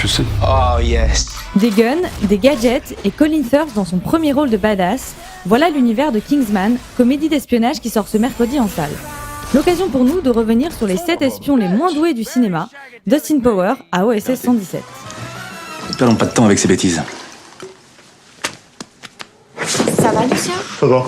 interested? Oh, yes. Des guns, des gadgets et Colin Firth dans son premier rôle de badass, voilà l'univers de Kingsman, comédie d'espionnage qui sort ce mercredi en salle. L'occasion pour nous de revenir sur les 7 espions les moins doués du cinéma, d'Austin Powers à OSS 117. Ne perdons pas de temps avec ces bêtises. Ça va, Lucien? Ça va.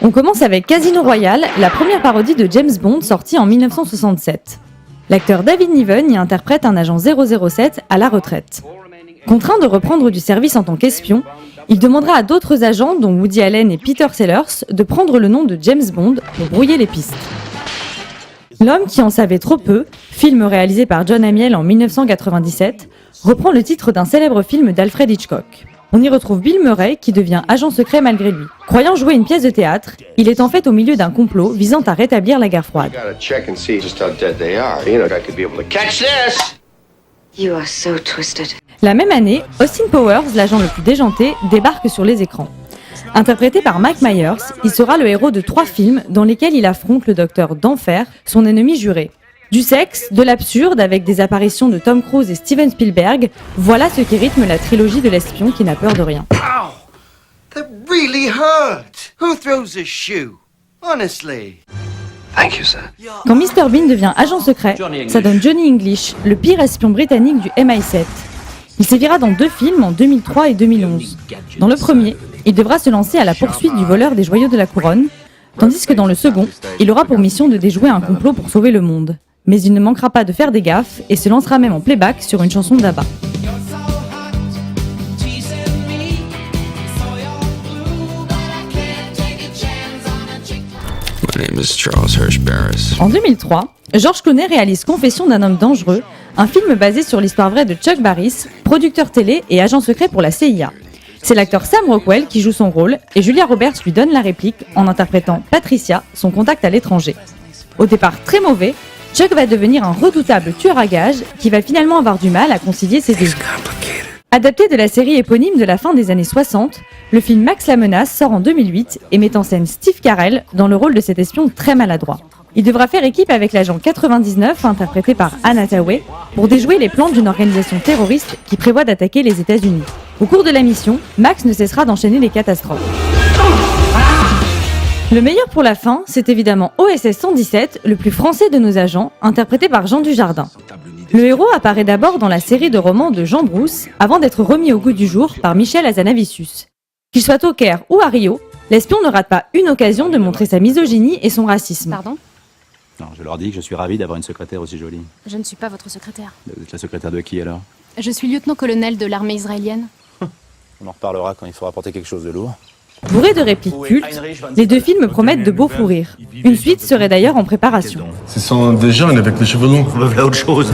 On commence avec Casino Royale, la première parodie de James Bond sortie en 1967. L'acteur David Niven y interprète un agent 007 à la retraite. Contraint de reprendre du service en tant qu'espion, il demandera à d'autres agents, dont Woody Allen et Peter Sellers, de prendre le nom de James Bond pour brouiller les pistes. L'homme qui en savait trop peu, film réalisé par John Amiel en 1997, reprend le titre d'un célèbre film d'Alfred Hitchcock. On y retrouve Bill Murray qui devient agent secret malgré lui. Croyant jouer une pièce de théâtre, il est en fait au milieu d'un complot visant à rétablir la guerre froide. You are so twisted. La même année, Austin Powers, l'agent le plus déjanté, débarque sur les écrans. Interprété par Mike Myers, il sera le héros de 3 films dans lesquels il affronte le docteur d'Enfer, son ennemi juré. Du sexe, de l'absurde avec des apparitions de Tom Cruise et Steven Spielberg, voilà ce qui rythme la trilogie de l'espion qui n'a peur de rien. Ow! That really hurt. Who throws a shoe? Honestly. Thank you, sir. Quand Mr Bean devient agent secret, ça donne Johnny English, le pire espion britannique du MI7. Il sévira dans 2 films en 2003 et 2011. Dans le premier, il devra se lancer à la poursuite du voleur des joyaux de la couronne, tandis que dans le second, il aura pour mission de déjouer un complot pour sauver le monde. Mais il ne manquera pas de faire des gaffes et se lancera même en playback sur une chanson d'ABBA. My name is Charles Hirsch Barris. En 2003, George Clooney réalise Confession d'un homme dangereux, un film basé sur l'histoire vraie de Chuck Barris, producteur télé et agent secret pour la CIA. C'est l'acteur Sam Rockwell qui joue son rôle et Julia Roberts lui donne la réplique en interprétant Patricia, son contact à l'étranger. Au départ très mauvais, Chuck va devenir un redoutable tueur à gages qui va finalement avoir du mal à concilier ses deux vies. Adapté de la série éponyme de la fin des années 60, le film Max la menace sort en 2008 et met en scène Steve Carell dans le rôle de cet espion très maladroit. Il devra faire équipe avec l'agent 99, interprété par Anne Hathaway, pour déjouer les plans d'une organisation terroriste qui prévoit d'attaquer les États-Unis. Au cours de la mission, Max ne cessera d'enchaîner les catastrophes. Le meilleur pour la fin, c'est évidemment OSS 117, le plus français de nos agents, interprété par Jean Dujardin. Le héros apparaît d'abord dans la série de romans de Jean Brousse, avant d'être remis au goût du jour par Michel Hazanavicius. Qu'il soit au Caire ou à Rio, l'espion ne rate pas une occasion de montrer sa misogynie et son racisme. Pardon? Non, je leur dis que je suis ravi d'avoir une secrétaire aussi jolie. Je ne suis pas votre secrétaire. Vous êtes la secrétaire de qui alors? Je suis lieutenant-colonel de l'armée israélienne. On en reparlera quand il faudra porter quelque chose de lourd. Bourré de répliques cultes, les 2 films promettent de beaux fous rires. Une suite serait d'ailleurs en préparation. Ce sont des jeunes avec les cheveux longs. On veut faire autre chose.